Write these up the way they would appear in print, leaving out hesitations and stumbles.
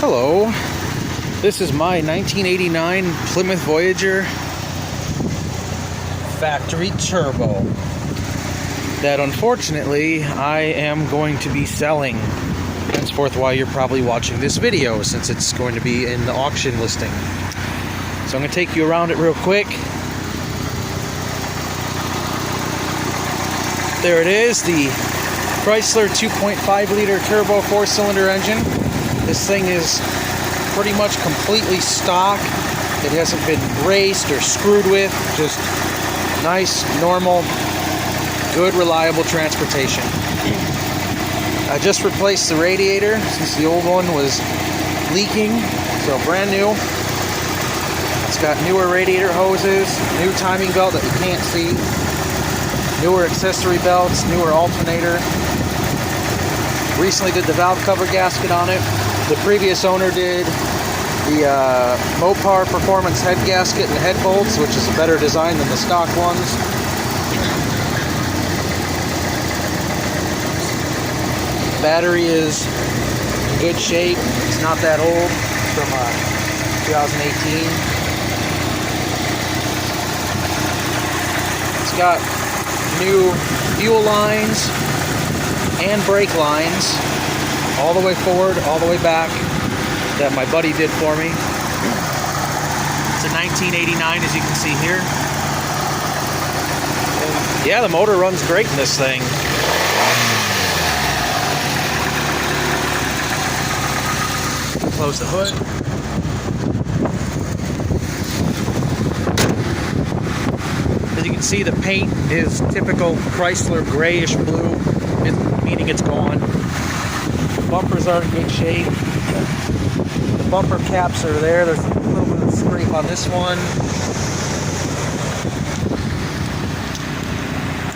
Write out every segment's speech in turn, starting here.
Hello, this is my 1989 Plymouth Voyager factory turbo that unfortunately I am going to be selling. Henceforth why you're probably watching this video, since it's going to be in the auction listing. So I'm going to take you around it real quick. There it is, the Chrysler 2.5 liter turbo 4-cylinder engine. This thing is pretty much completely stock. It hasn't been braced or screwed with. Just nice, normal, good, reliable transportation. I just replaced the radiator since the old one was leaking, so brand new. It's got newer radiator hoses, new timing belt that you can't see, newer accessory belts, newer alternator. Recently did the valve cover gasket on it. The previous owner did the Mopar Performance head gasket and head bolts, which is a better design than the stock ones. Battery is in good shape. It's not that old. It's from 2018. It's got new fuel lines and brake lines all the way forward, all the way back, that my buddy did for me. It's a 1989, as you can see here. And yeah, the motor runs great in this thing. Close the hood. As you can see, the paint is typical Chrysler grayish blue, meaning it's gone. The bumpers are in good shape. The bumper caps are there. There's a little bit of scrape on this one.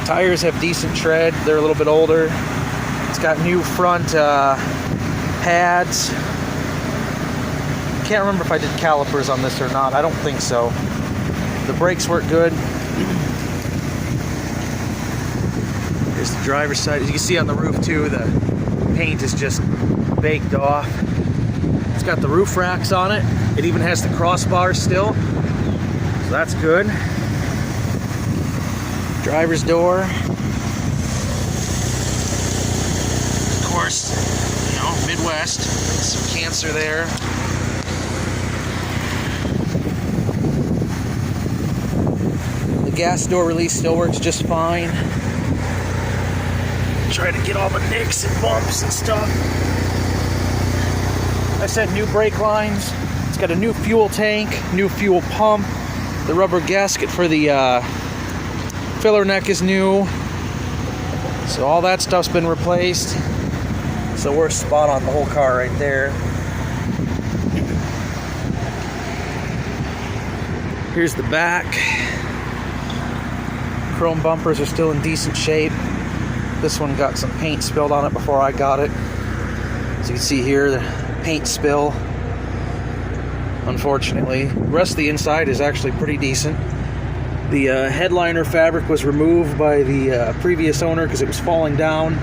Tires have decent tread. They're a little bit older. It's got new front pads. Can't remember if I did calipers on this or not. I don't think so. The brakes work good. Here's the driver's side. As you can see on the roof too, the paint is just baked off. It's got the roof racks on it. It even has the crossbars still, so that's good. Driver's door. Of course, you know, Midwest. Some cancer there. The gas door release still works just fine. Try to get all the nicks and bumps and stuff. I said new brake lines. It's got a new fuel tank, new fuel pump. The rubber gasket for the filler neck is new. So all that stuff's been replaced. So we're spot on the whole car right there. Here's the back. Chrome bumpers are still in decent shape. This one got some paint spilled on it before I got it. As you can see here, the paint spill, unfortunately. The rest of the inside is actually pretty decent. The headliner fabric was removed by the previous owner because it was falling down.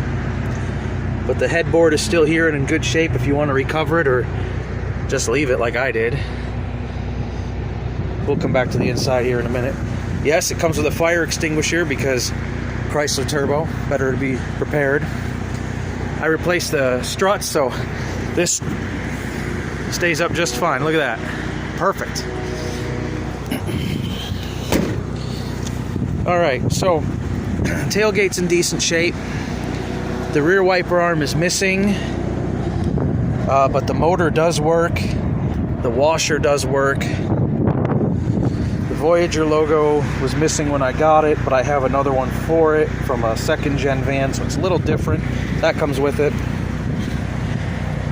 But the headboard is still here and in good shape if you want to recover it or just leave it like I did. We'll come back to the inside here in a minute. Yes, it comes with a fire extinguisher because Chrysler Turbo, better to be prepared. I replaced the struts, so this stays up just fine. Look at that. Perfect. Alright, so tailgate's in decent shape. The rear wiper arm is missing, but the motor does work. The washer does work. The Voyager logo was missing when I got it, but I have another one for it from a second gen van, so it's a little different. That comes with it.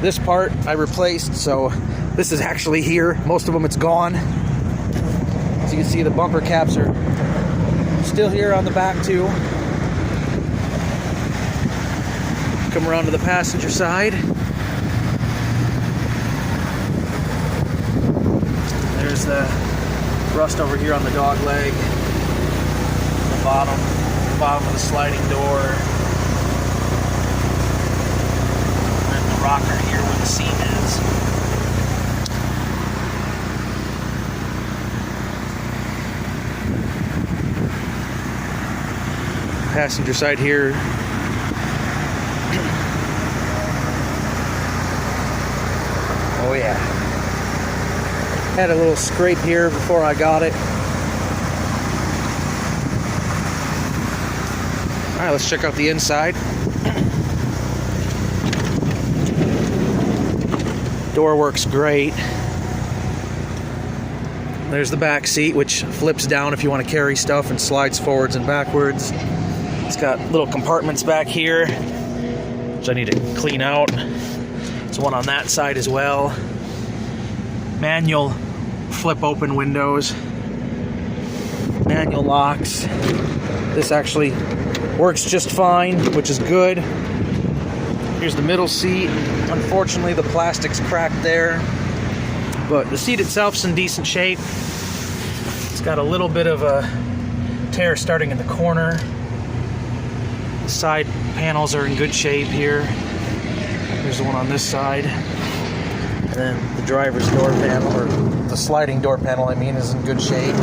This part I replaced, so this is actually here. Most of them it's gone. As you can see, the bumper caps are still here on the back too. Come around to the passenger side. There's the rust over here on the dog leg. The bottom of the sliding door. And the rocker here where the seat is. passenger side here. Oh yeah. Had a little scrape here before I got it. Alright, let's check out the inside. Door works great. There's the back seat, which flips down if you want to carry stuff and slides forwards and backwards. It's got little compartments back here, which I need to clean out. There's one on that side as well. Manual flip open windows. Manual locks. This actually works just fine, which is good. Here's the middle seat. Unfortunately, the plastic's cracked there, but the seat itself's in decent shape. It's got a little bit of a tear starting in the corner. The side panels are in good shape here. There's the one on this side. And then the driver's door panel, or the sliding door panel, I mean, is in good shape.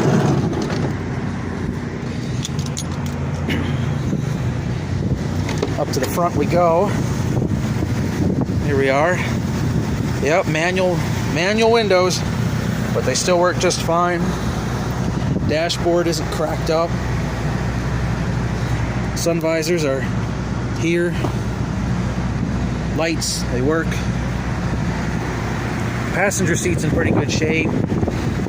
Up to the front we go. Here we are. Yep, manual windows, but they still work just fine. Dashboard isn't cracked up. Sun visors are here. Lights, they work. Passenger seat's in pretty good shape.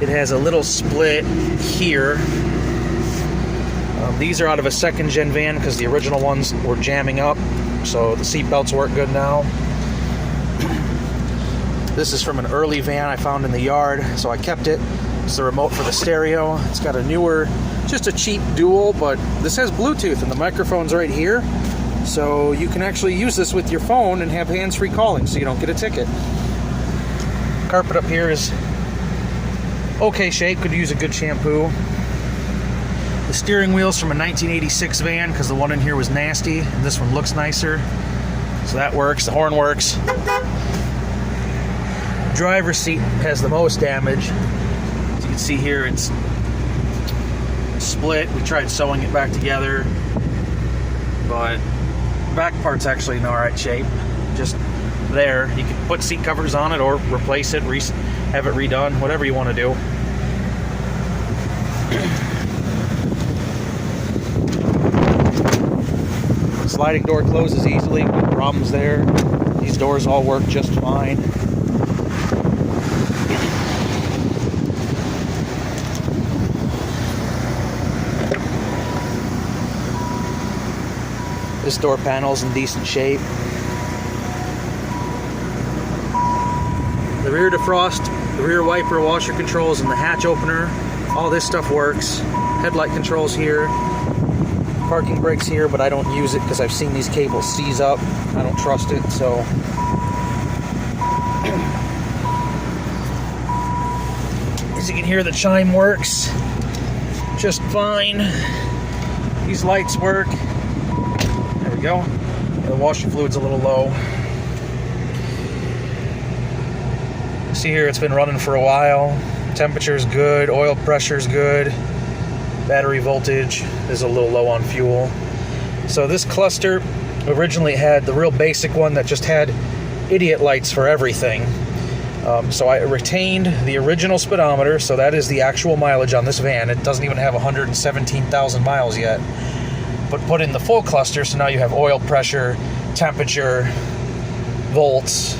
It has a little split here. These are out of a second-gen van because the original ones were jamming up, so the seat belts work good now. This is from an early van I found in the yard, so I kept it. It's the remote for the stereo. It's got a newer, just a cheap dual, but this has Bluetooth and the microphone's right here. So you can actually use this with your phone and have hands-free calling so you don't get a ticket. Carpet up here is okay shape, could use a good shampoo. The steering wheel's from a 1986 van because the one in here was nasty, and this one looks nicer. So that works. The horn works. Driver's seat has the most damage. As you can see here, it's split. We tried sewing it back together, but the back part's actually in alright shape. Just there. You can put seat covers on it or replace it, have it redone, whatever you want to do. Sliding door closes easily, no problems there. These doors all work just fine. This door panel's in decent shape. The rear defrost, the rear wiper washer controls, and the hatch opener, all this stuff works. Headlight controls here. Parking brakes here, but I don't use it because I've seen these cables seize up. I don't trust it, so. As you can hear, the chime works just fine. These lights work. There we go. The washer fluid's a little low. See here, it's been running for a while. Temperature's good, oil pressure's good. Battery voltage is a little low on fuel. So this cluster originally had the real basic one that just had idiot lights for everything. So I retained the original speedometer, so that is the actual mileage on this van. It doesn't even have 117,000 miles yet. But put in the full cluster, so now you have oil pressure, temperature, volts,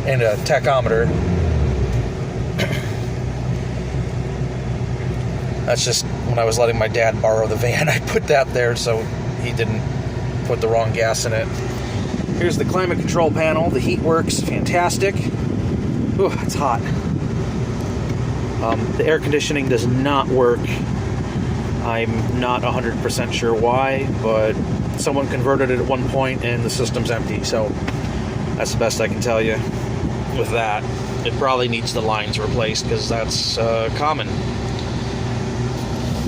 and a tachometer. That's just when I was letting my dad borrow the van, I put that there so he didn't put the wrong gas in it. Here's the climate control panel. The heat works fantastic. Ooh, it's hot. The air conditioning does not work. I'm not 100% sure why, but someone converted it at one point and the system's empty, so that's the best I can tell you with that. It probably needs the lines replaced because that's common.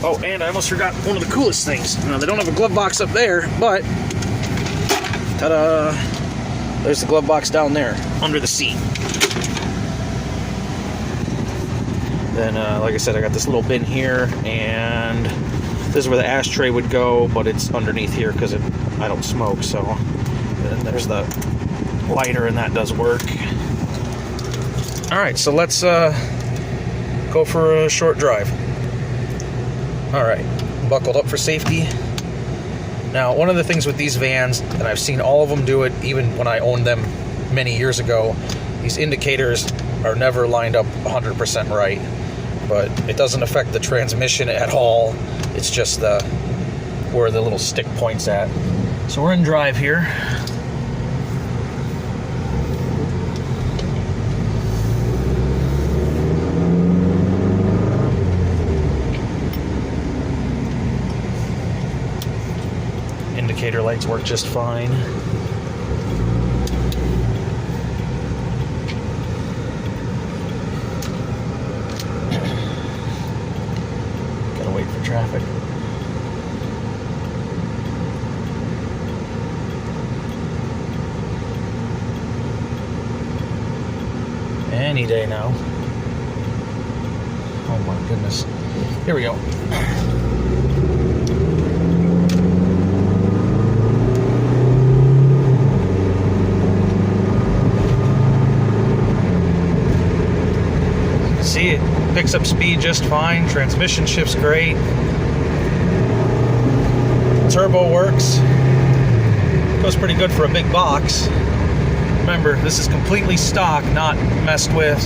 Oh, and I almost forgot one of the coolest things. Now, they don't have a glove box up there, but ta-da! There's the glove box down there, under the seat. Then, like I said, I got this little bin here, and This is where the ashtray would go, but it's underneath here because I don't smoke. So and there's the lighter, and that does work. All right, so let's go for a short drive. All right, buckled up for safety. Now, one of the things with these vans, and I've seen all of them do it even when I owned them many years ago, these indicators are never lined up 100% right, but it doesn't affect the transmission at all. It's just where the little stick points at. So we're in drive here. Indicator lights work just fine. Gotta wait for traffic. Any day now. Oh my goodness. Here we go. See, it picks up speed just fine. Transmission shifts great. Turbo works. Goes pretty good for a big box. Remember, this is completely stock, not messed with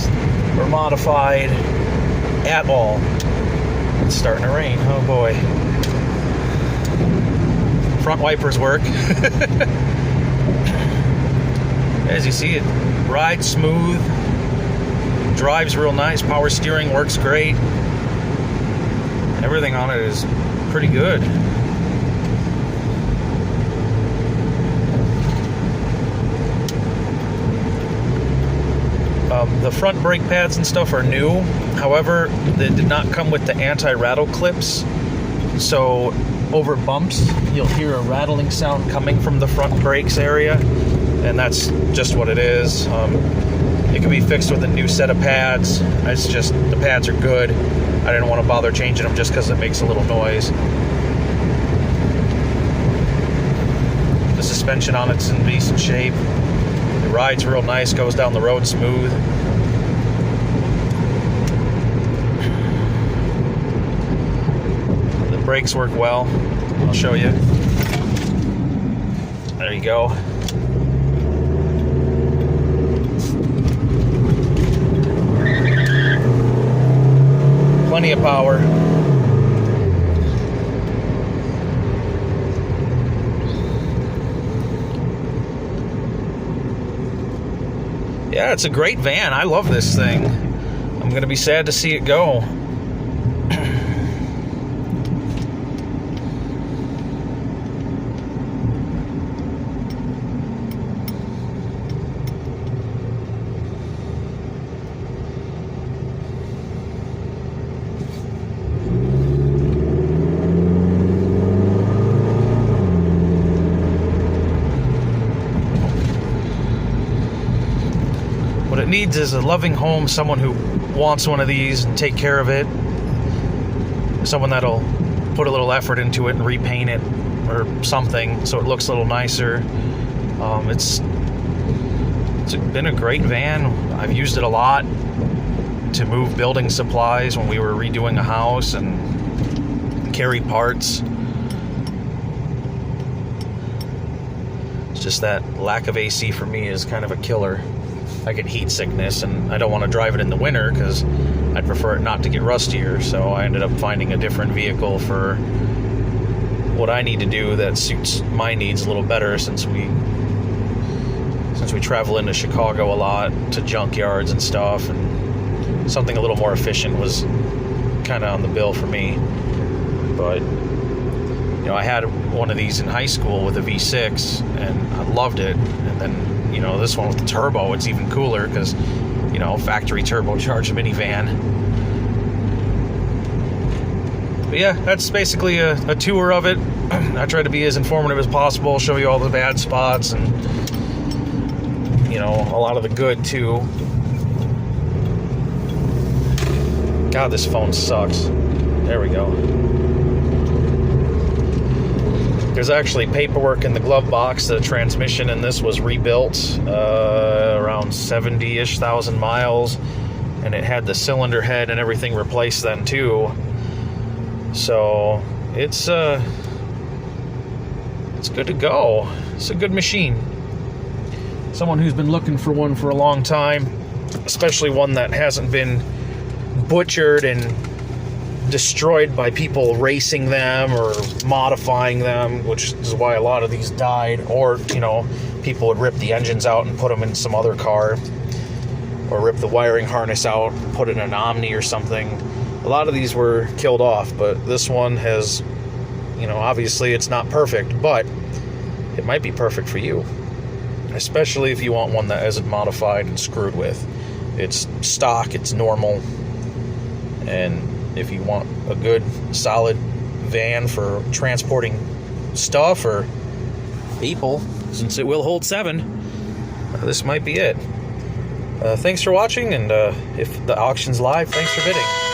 or modified at all. It's starting to rain. Oh boy. Front wipers work. As you see, it rides smooth. Drives real nice. Power steering works great. Everything on it is pretty good. The front brake pads and stuff are new. However, they did not come with the anti-rattle clips. So over bumps, you'll hear a rattling sound coming from the front brakes area. And that's just what it is. It can be fixed with a new set of pads. It's just, the pads are good. I didn't want to bother changing them just because it makes a little noise. The suspension on it's in decent shape. It rides real nice, goes down the road smooth. The brakes work well. I'll show you. There you go. Plenty of power. Yeah, it's a great van. I love this thing. I'm going to be sad to see it go. What it needs is a loving home, someone who wants one of these and take care of it. Someone that'll put a little effort into it and repaint it or something so it looks a little nicer. It's been a great van. I've used it a lot to move building supplies when we were redoing a house and carry parts. It's just that lack of AC for me is kind of a killer. I get heat sickness, and I don't want to drive it in the winter because I'd prefer it not to get rustier. So I ended up finding a different vehicle for what I need to do that suits my needs a little better, since we travel into Chicago a lot to junkyards and stuff, and something a little more efficient was kind of on the bill for me. But you know, I had one of these in high school with a V6, and I loved it. And then, you know, this one with the turbo, it's even cooler because, you know, factory turbocharged minivan. But yeah, that's basically a tour of it. I tried to be as informative as possible, show you all the bad spots and, you know, a lot of the good too. God, this phone sucks. There we go. There's actually paperwork in the glove box. The transmission in this was rebuilt around 70-ish thousand miles, and it had the cylinder head and everything replaced then too. So it's good to go. It's a good machine. Someone who's been looking for one for a long time, especially one that hasn't been butchered and destroyed by people racing them or modifying them, which is why a lot of these died. Or, you know, people would rip the engines out and put them in some other car, or rip the wiring harness out and put it in an Omni or something. A lot of these were killed off, but this one has, you know, obviously it's not perfect, but it might be perfect for you, especially if you want one that isn't modified and screwed with. It's stock, it's normal, and if you want a good, solid van for transporting stuff or people, since it will hold 7, this might be it. Thanks for watching, and if the auction's live, thanks for bidding.